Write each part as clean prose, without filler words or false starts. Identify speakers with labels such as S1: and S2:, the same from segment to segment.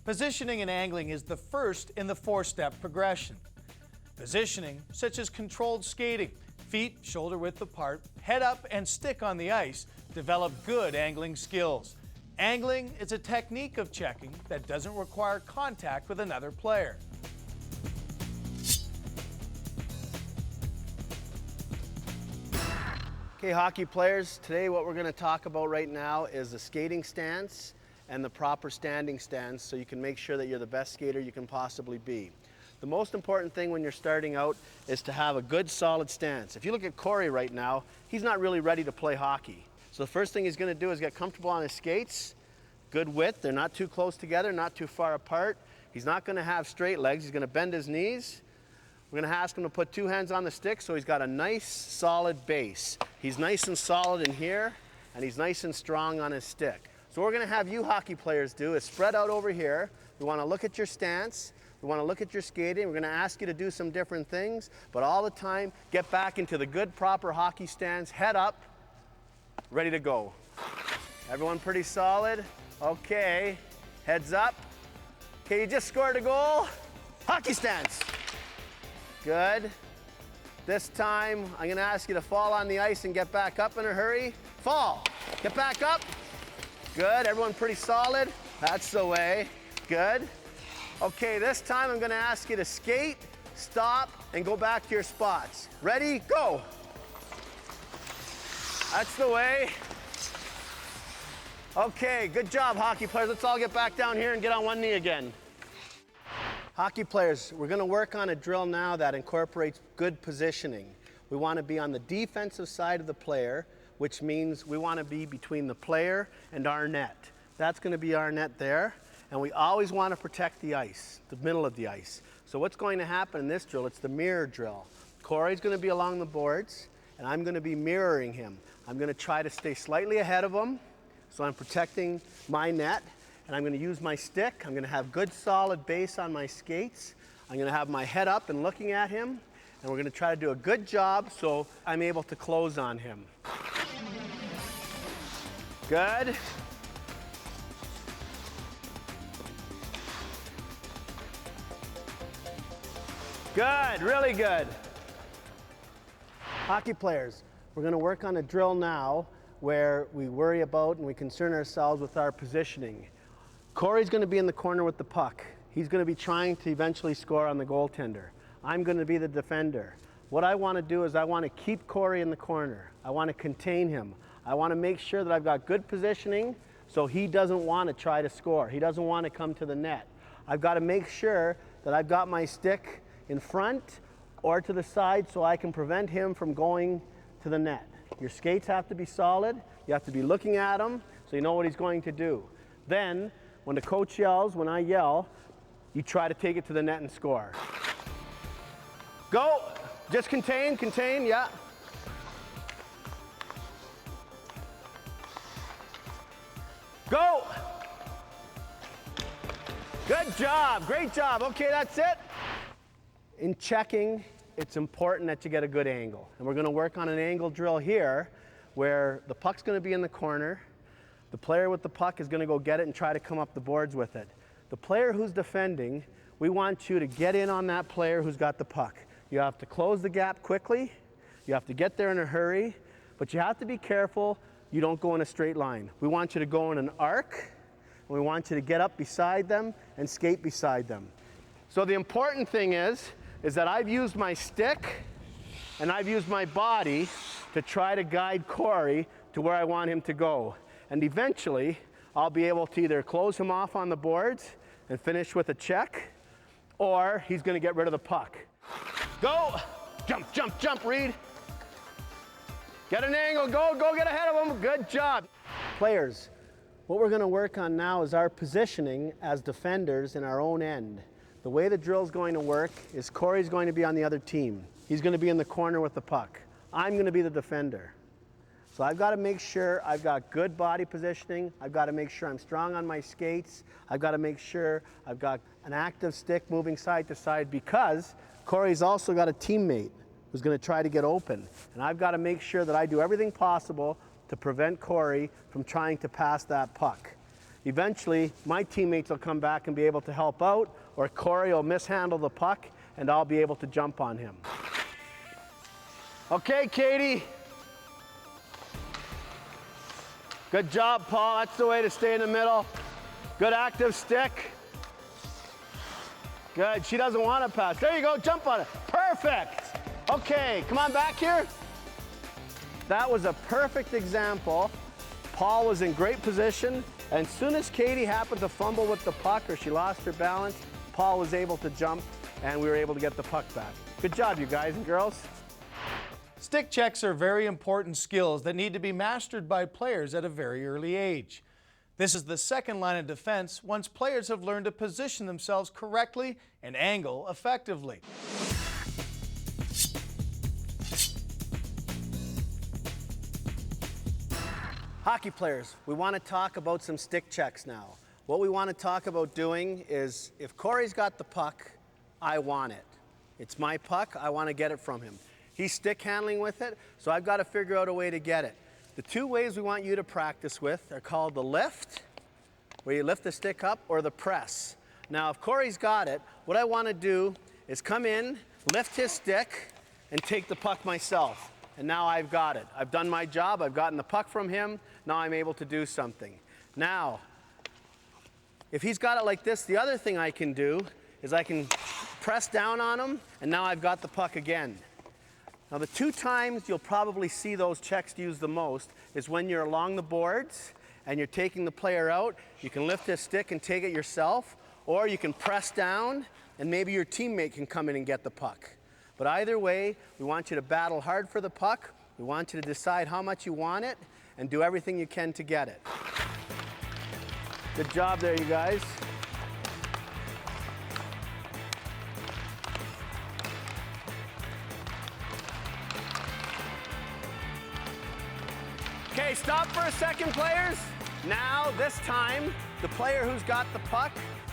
S1: Positioning in angling is the first in the four-step progression. Positioning, such as controlled skating, feet shoulder-width apart, head up and stick on the ice, develop good angling skills. Angling is a technique of checking that doesn't require contact with another player.
S2: Okay, hockey players, today what we're going to talk about right now is the skating stance and the proper standing stance so you can make sure that you're the best skater you can possibly be. The most important thing when you're starting out is to have a good solid stance. If you look at Corey right now, he's not really ready to play hockey. So the first thing he's going to do is get comfortable on his skates, good width, they're not too close together, not too far apart. He's not going to have straight legs, he's going to bend his knees. We're going to ask him to put two hands on the stick so he's got a nice solid base. He's nice and solid in here and he's nice and strong on his stick. So what we're going to have you hockey players do is spread out over here. We want to look at your stance. We want to look at your skating. We're going to ask you to do some different things, but all the time, get back into the good, proper hockey stance, head up, ready to go. Everyone pretty solid? Okay, heads up. Okay, you just scored a goal. Hockey stance. Good. This time, I'm going to ask you to fall on the ice and get back up in a hurry. Fall. Get back up. Good, everyone pretty solid? That's the way. Good. Okay, this time I'm going to ask you to skate, stop, and go back to your spots. Ready? Go. That's the way. Okay, good job, hockey players. Let's all get back down here and get on one knee again. Hockey players, we're going to work on a drill now that incorporates good positioning. We want to be on the defensive side of the player, which means we want to be between the player and our net. That's going to be our net there, and we always want to protect the ice, the middle of the ice. So what's going to happen in this drill, it's the mirror drill. Corey's going to be along the boards, and I'm going to be mirroring him. I'm going to try to stay slightly ahead of him, so I'm protecting my net, and I'm going to use my stick. I'm going to have good solid base on my skates. I'm going to have my head up and looking at him, and we're going to try to do a good job so I'm able to close on him. Good. Good, really good. Hockey players, we're going to work on a drill now where we worry about and we concern ourselves with our positioning. Corey's going to be in the corner with the puck. He's going to be trying to eventually score on the goaltender. I'm going to be the defender. What I want to do is I want to keep Corey in the corner. I want to contain him. I want to make sure that I've got good positioning so he doesn't want to try to score. He doesn't want to come to the net. I've got to make sure that I've got my stick in front or to the side so I can prevent him from going to the net. Your skates have to be solid. You have to be looking at him so you know what he's going to do. Then, when the coach yells, when I yell, you try to take it to the net and score. Go! Just contain, yeah. Go! Good job, great job. Okay, that's it. In checking, it's important that you get a good angle. And we're going to work on an angle drill here where the puck's going to be in the corner. The player with the puck is going to go get it and try to come up the boards with it. The player who's defending, we want you to get in on that player who's got the puck. You have to close the gap quickly. You have to get there in a hurry, but you have to be careful you don't go in a straight line. We want you to go in an arc, and we want you to get up beside them and skate beside them. So the important thing is that I've used my stick and I've used my body to try to guide Corey to where I want him to go. And eventually, I'll be able to either close him off on the boards and finish with a check, or he's going to get rid of the puck. Go! Jump, jump, jump, Reed. Get an angle, go get ahead of him. Good job. Players, what we're going to work on now is our positioning as defenders in our own end. The way the drill's going to work is Corey's going to be on the other team. He's going to be in the corner with the puck. I'm going to be the defender. So I've got to make sure I've got good body positioning. I've got to make sure I'm strong on my skates. I've got to make sure I've got an active stick moving side to side because Corey's also got a teammate who's going to try to get open. And I've got to make sure that I do everything possible to prevent Corey from trying to pass that puck. Eventually, my teammates will come back and be able to help out, or Corey will mishandle the puck and I'll be able to jump on him. Okay, Katie. Good job, Paul. That's the way to stay in the middle. Good active stick. Good. She doesn't want to pass. There you go. Jump on it. Perfect. Okay, come on back here. That was a perfect example. Paul was in great position, and as soon as Katie happened to fumble with the puck or she lost her balance, Paul was able to jump, and we were able to get the puck back. Good job, you guys and girls.
S1: Stick checks are very important skills that need to be mastered by players at a very early age. This is the second line of defense once players have learned to position themselves correctly and angle effectively.
S2: Hockey players, we want to talk about some stick checks now. What we want to talk about doing is, if Corey's got the puck, I want it. It's my puck, I want to get it from him. He's stick handling with it, so I've got to figure out a way to get it. The two ways we want you to practice with are called the lift, where you lift the stick up, or the press. Now, if Corey's got it, what I want to do is come in, lift his stick, and take the puck myself. And now I've got it. I've done my job, I've gotten the puck from him, now I'm able to do something. Now, if he's got it like this, the other thing I can do is I can press down on him, and now I've got the puck again. Now, the two times you'll probably see those checks used the most is when you're along the boards and you're taking the player out. You can lift his stick and take it yourself, or you can press down and maybe your teammate can come in and get the puck. But either way, we want you to battle hard for the puck. We want you to decide how much you want it and do everything you can to get it. Good job there, you guys. Okay, stop for a second, players. Now, this time, the player who's got the puck,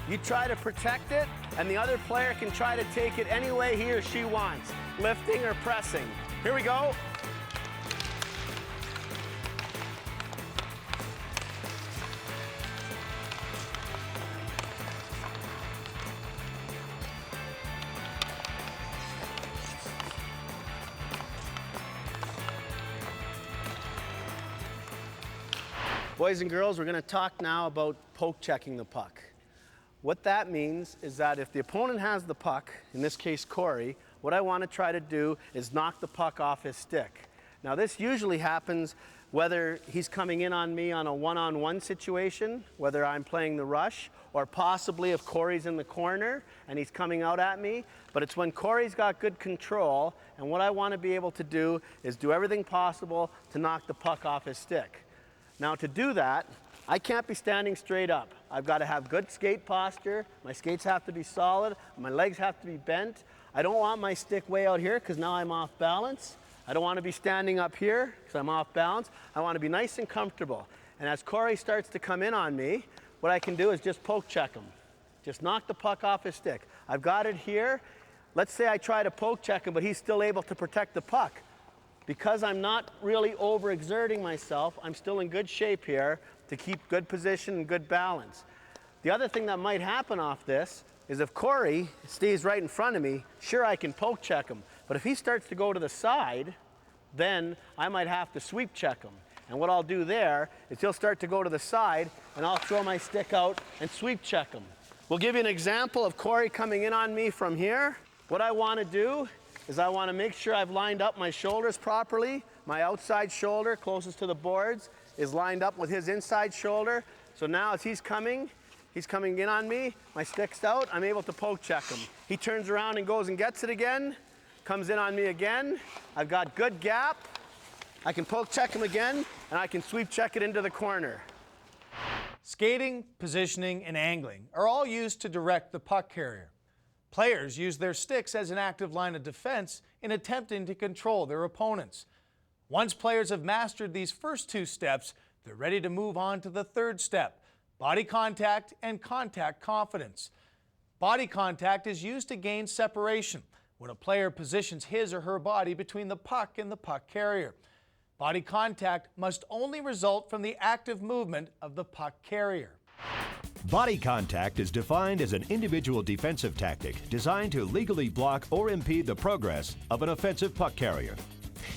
S2: you try to protect it, and the other player can try to take it any way he or she wants, lifting or pressing. Here we go. Boys and girls, we're going to talk now about poke checking the puck. What that means is that if the opponent has the puck, in this case Corey, what I want to try to do is knock the puck off his stick. Now, this usually happens whether he's coming in on me on a one-on-one situation, whether I'm playing the rush, or possibly if Corey's in the corner and he's coming out at me. But it's when Corey's got good control, and what I want to be able to do is do everything possible to knock the puck off his stick. Now, to do that, I can't be standing straight up. I've got to have good skate posture. My skates have to be solid. My legs have to be bent. I don't want my stick way out here because now I'm off balance. I don't want to be standing up here because I'm off balance. I want to be nice and comfortable. And as Corey starts to come in on me, what I can do is just poke check him. Just knock the puck off his stick. I've got it here. Let's say I try to poke check him, but he's still able to protect the puck. Because I'm not really overexerting myself, I'm still in good shape here to keep good position and good balance. The other thing that might happen off this is if Corey stays right in front of me, sure, I can poke check him. But if he starts to go to the side, then I might have to sweep check him. And what I'll do there is he'll start to go to the side, and I'll throw my stick out and sweep check him. We'll give you an example of Corey coming in on me from here. What I want to do is I want to make sure I've lined up my shoulders properly. My outside shoulder, closest to the boards, is lined up with his inside shoulder. So now as he's coming in on me, my stick's out, I'm able to poke check him. He turns around and goes and gets it again, comes in on me again. I've got good gap. I can poke check him again, and I can sweep check it into the corner.
S1: Skating, positioning, and angling are all used to direct the puck carrier. Players use their sticks as an active line of defense in attempting to control their opponents. Once players have mastered these first two steps, they're ready to move on to the third step, body contact and contact confidence. Body contact is used to gain separation when a player positions his or her body between the puck and the puck carrier. Body contact must only result from the active movement of the puck carrier.
S3: Body contact is defined as an individual defensive tactic designed to legally block or impede the progress of an offensive puck carrier.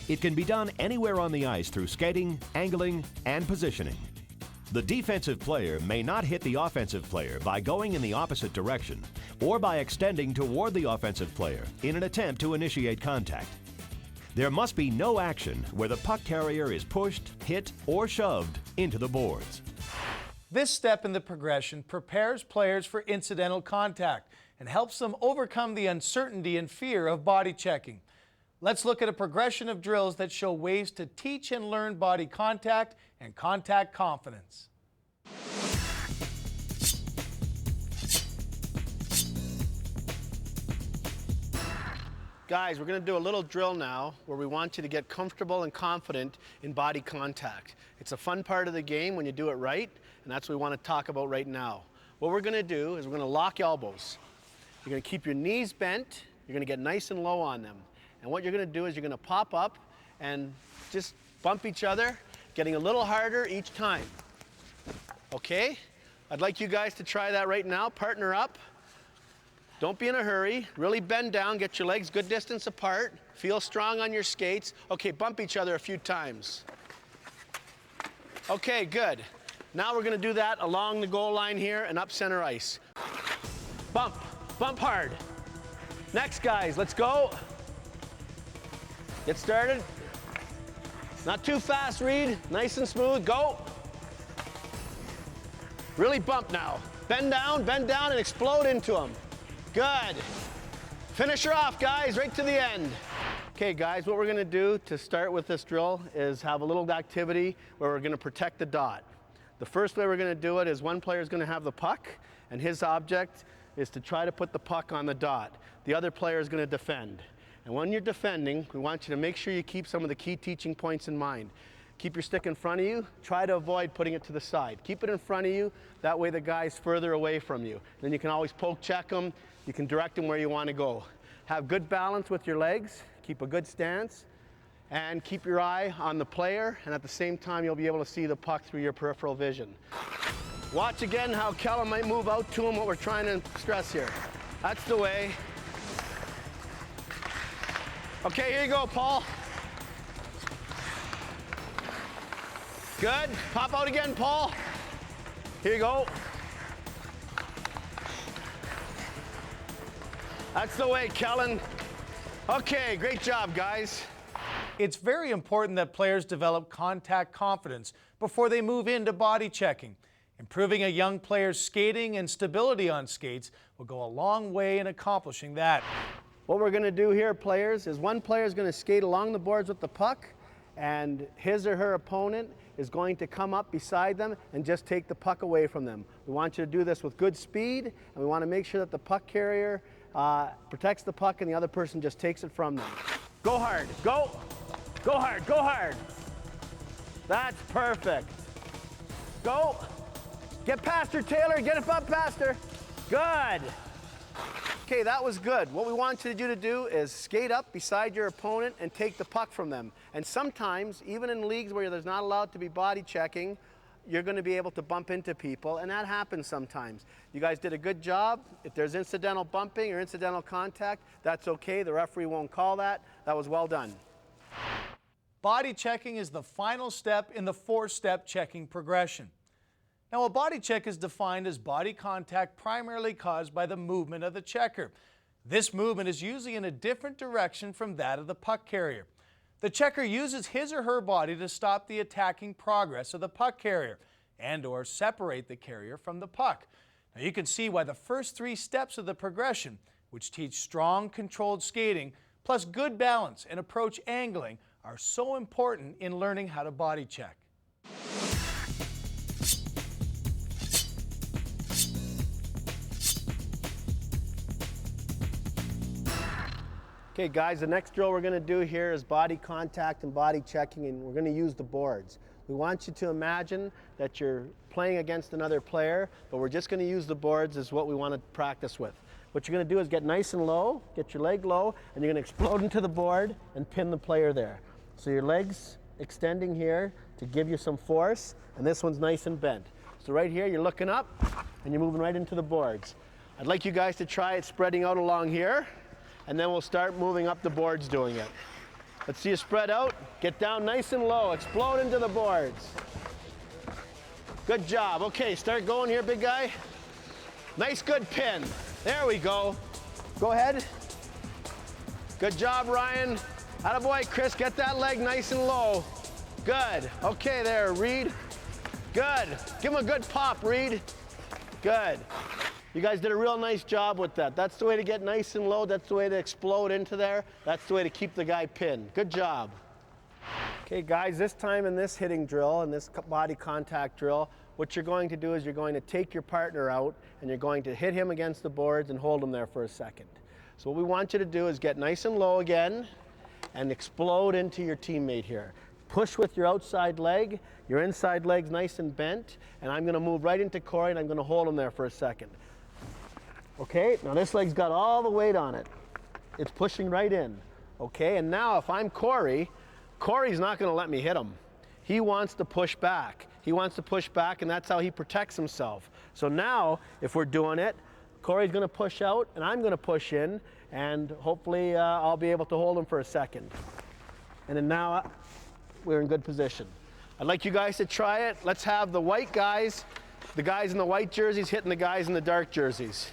S3: It can be done anywhere on the ice through skating, angling, and positioning. The defensive player may not hit the offensive player by going in the opposite direction or by extending toward the offensive player in an attempt to initiate contact. There must be no action where the puck carrier is pushed, hit, or shoved into the boards.
S1: This step in the progression prepares players for incidental contact and helps them overcome the uncertainty and fear of body checking. Let's look at a progression of drills that show ways to teach and learn body contact and contact confidence.
S2: Guys, we're going to do a little drill now where we want you to get comfortable and confident in body contact. It's a fun part of the game when you do it right, and that's what we want to talk about right now. What we're going to do is we're going to lock elbows. You're going to keep your knees bent. You're going to get nice and low on them. And what you're going to do is you're going to pop up and just bump each other, getting a little harder each time. Okay? I'd like you guys to try that right now. Partner up. Don't be in a hurry. Really bend down, get your legs good distance apart. Feel strong on your skates. Okay, bump each other a few times. Okay, good. Now we're gonna do that along the goal line here and up center ice. Bump, bump hard. Next, guys, let's go. Get started. Not too fast, Reed. Nice and smooth, go. Really bump now. Bend down, and explode into them. Good. Finish her off, guys, right to the end. Okay, guys, what we're gonna do to start with this drill is have a little activity where we're gonna protect the dot. The first way we're gonna do it is one player is gonna have the puck, and his object is to try to put the puck on the dot. The other player is gonna defend. And when you're defending, we want you to make sure you keep some of the key teaching points in mind. Keep your stick in front of you. Try to avoid putting it to the side. Keep it in front of you. That way the guy's further away from you. Then you can always poke check him. You can direct him where you want to go. Have good balance with your legs. Keep a good stance. And keep your eye on the player. And at the same time, you'll be able to see the puck through your peripheral vision. Watch again how Kellen might move out to him, what we're trying to stress here. That's the way. Okay, here you go, Paul. Good. Pop out again, Paul. Here you go. That's the way, Kellen. Okay, great job, guys.
S1: It's very important that players develop contact confidence before they move into body checking. Improving a young player's skating and stability on skates will go a long way in accomplishing that.
S2: What we're going to do here, players, is one player is going to skate along the boards with the puck, and his or her opponent is going to come up beside them and just take the puck away from them. We want you to do this with good speed, and we want to make sure that the puck carrier protects the puck and the other person just takes it from them. Go hard, go! Go hard, go hard! That's perfect. Go! Get past her, Taylor, get it up past her. Good! Okay, that was good. What we want you to do is skate up beside your opponent and take the puck from them. And sometimes, even in leagues where there's not allowed to be body checking, you're going to be able to bump into people, and that happens sometimes. You guys did a good job. If there's incidental bumping or incidental contact, that's okay. The referee won't call that. That was well done.
S1: Body checking is the final step in the four-step checking progression. Now, a body check is defined as body contact primarily caused by the movement of the checker. This movement is usually in a different direction from that of the puck carrier. The checker uses his or her body to stop the attacking progress of the puck carrier and/or separate the carrier from the puck. Now, you can see why the first three steps of the progression, which teach strong, controlled skating, plus good balance and approach angling, are so important in learning how to body check.
S2: Okay, guys, the next drill we're going to do here is body contact and body checking, and we're going to use the boards. We want you to imagine that you're playing against another player, but we're just going to use the boards as what we want to practice with. What you're going to do is get nice and low, get your leg low, and you're going to explode into the board and pin the player there. So your legs extending here to give you some force, and this one's nice and bent. So right here, you're looking up and you're moving right into the boards. I'd like you guys to try it spreading out along here, and then we'll start moving up the boards doing it. Let's see you spread out, get down nice and low, explode into the boards. Good job. Okay, start going here, big guy. Nice, good pin. There we go. Go ahead. Good job, Ryan. Attaboy, Chris, get that leg nice and low. Good. Okay there, Reed. Good. Give him a good pop, Reed. Good. You guys did a real nice job with that. That's the way to get nice and low. That's the way to explode into there. That's the way to keep the guy pinned. Good job. Okay, guys, this time in this hitting drill, in this body contact drill, what you're going to do is you're going to take your partner out and you're going to hit him against the boards and hold him there for a second. So what we want you to do is get nice and low again and explode into your teammate here. Push with your outside leg, your inside leg's nice and bent, and I'm gonna move right into Corey and I'm gonna hold him there for a second. Okay, now this leg's got all the weight on it. It's pushing right in. Okay, and now if I'm Corey, Corey's not gonna let me hit him. He wants to push back. He wants to push back, and that's how he protects himself. So now, if we're doing it, Corey's gonna push out and I'm gonna push in, and hopefully I'll be able to hold him for a second. And then now we're in good position. I'd like you guys to try it. Let's have the white guys, the guys in the white jerseys hitting the guys in the dark jerseys.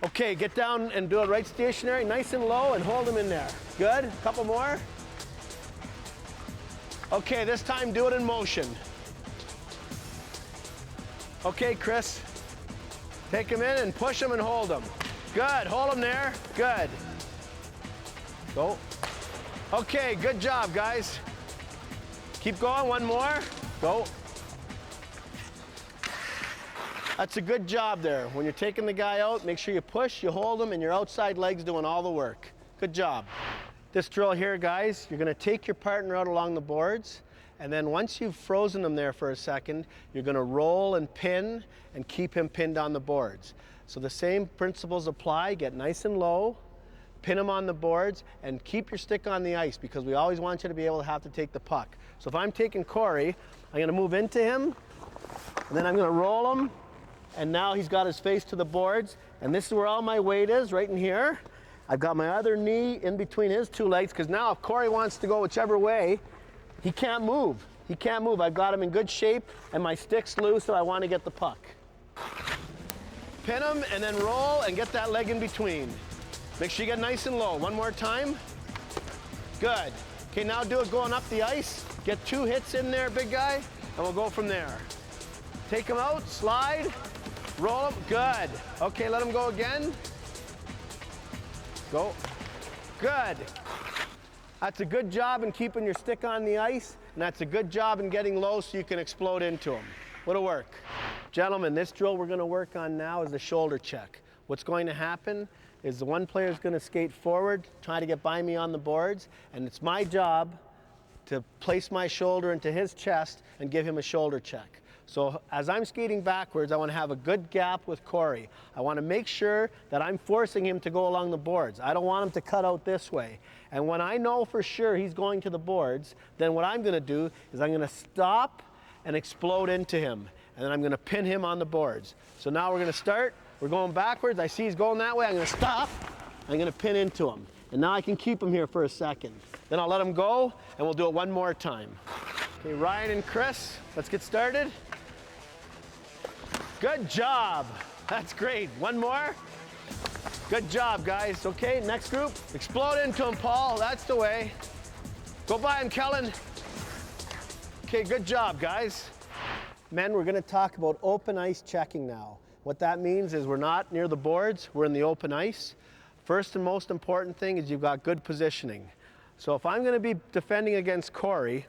S2: Okay, get down and do it right stationary, nice and low, and hold them in there. Good, a couple more. Okay, this time do it in motion. Okay, Chris, take him in and push him and hold him. Good, hold him there, good. Go. Okay, good job, guys. Keep going, one more, go. That's a good job there. When you're taking the guy out, make sure you push, you hold him, and your outside leg's doing all the work. Good job. This drill here, guys, you're gonna take your partner out along the boards, and then once you've frozen them there for a second, you're gonna roll and pin and keep him pinned on the boards. So the same principles apply, get nice and low, pin him on the boards, and keep your stick on the ice because we always want you to be able to have to take the puck. So if I'm taking Corey, I'm gonna move into him, and then I'm gonna roll him, and now he's got his face to the boards, and this is where all my weight is, right in here. I've got my other knee in between his two legs, because now if Corey wants to go whichever way, he can't move. He can't move. I've got him in good shape, and my stick's loose, so I want to get the puck. Pin him, and then roll, and get that leg in between. Make sure you get nice and low. One more time. Good. Okay, now do it going up the ice. Get 2 hits in there, big guy, and we'll go from there. Take him out, slide, roll him, good. Okay, let him go again. Go, good. That's a good job in keeping your stick on the ice, and that's a good job in getting low so you can explode into him. What'll work? Gentlemen, this drill we're gonna work on now is the shoulder check. What's going to happen is the one player is gonna skate forward, try to get by me on the boards, and it's my job to place my shoulder into his chest and give him a shoulder check. So as I'm skating backwards, I want to have a good gap with Corey. I want to make sure that I'm forcing him to go along the boards. I don't want him to cut out this way. And when I know for sure he's going to the boards, then what I'm going to do is I'm going to stop and explode into him. And then I'm going to pin him on the boards. So now we're going to start. We're going backwards. I see he's going that way. I'm going to stop. I'm going to pin into him. And now I can keep him here for a second. Then I'll let him go, and we'll do it one more time. Okay, Ryan and Chris, let's get started. Good job. That's great. One more. Good job, guys. Okay, next group. Explode into him, Paul. That's the way. Go by him, Kellen. Okay, good job, guys. Men, we're going to talk about open ice checking now. What that means is we're not near the boards. We're in the open ice. First and most important thing is you've got good positioning. So if I'm going to be defending against Corey,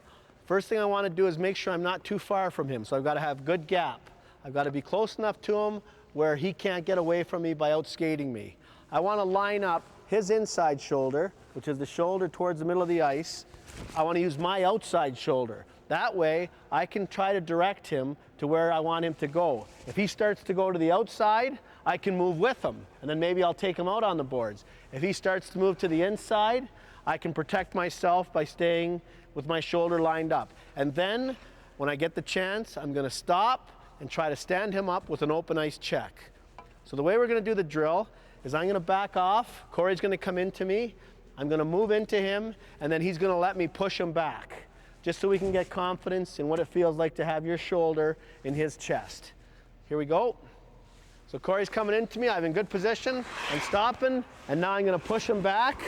S2: first thing I want to do is make sure I'm not too far from him. So I've got to have good gap. I've got to be close enough to him where he can't get away from me by outskating me. I want to line up his inside shoulder, which is the shoulder towards the middle of the ice. I want to use my outside shoulder. That way, I can try to direct him to where I want him to go. If he starts to go to the outside, I can move with him, and then maybe I'll take him out on the boards. If he starts to move to the inside, I can protect myself by staying with my shoulder lined up. And then, when I get the chance, I'm going to stop, and try to stand him up with an open ice check. So the way we're going to do the drill is I'm going to back off, Corey's going to come into me, I'm going to move into him, and then he's going to let me push him back, just so we can get confidence in what it feels like to have your shoulder in his chest. Here we go. So Corey's coming into me, I'm in good position, I'm stopping, and now I'm going to push him back,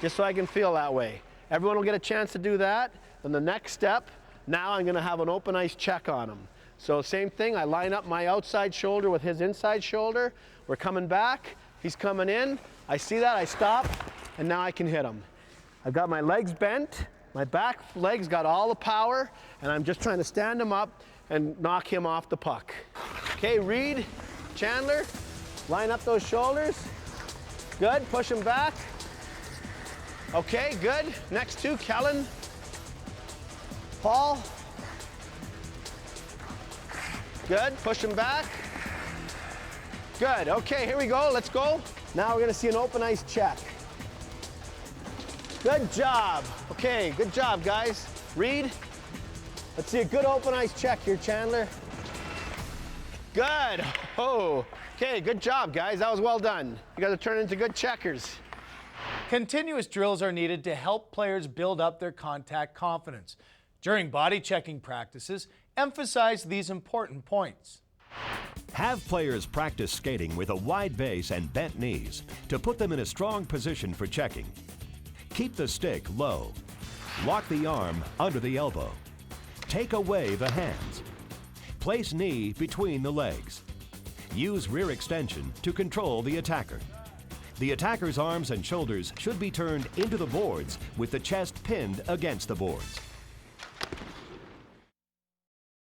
S2: just so I can feel that way. Everyone will get a chance to do that. Then the next step, now I'm going to have an open ice check on him. So same thing, I line up my outside shoulder with his inside shoulder. We're coming back, he's coming in. I see that, I stop, and now I can hit him. I've got my legs bent, my back legs got all the power, and I'm just trying to stand him up and knock him off the puck. Okay, Reed, Chandler, line up those shoulders. Good, push him back. Okay, good. Next two, Kellen, Paul. Good, push him back. Good, okay, here we go, let's go. Now we're gonna see an open ice check. Good job. Okay, good job, guys. Reed, let's see a good open ice check here, Chandler. Good, oh. Okay, good job, guys, that was well done. You guys are turning into good checkers.
S1: Continuous drills are needed to help players build up their contact confidence. During body checking practices, emphasize these important points.
S3: Have players practice skating with a wide base and bent knees to put them in a strong position for checking. Keep the stick low. Lock the arm under the elbow. Take away the hands. Place knee between the legs. Use rear extension to control the attacker. The attacker's arms and shoulders should be turned into the boards with the chest pinned against the boards.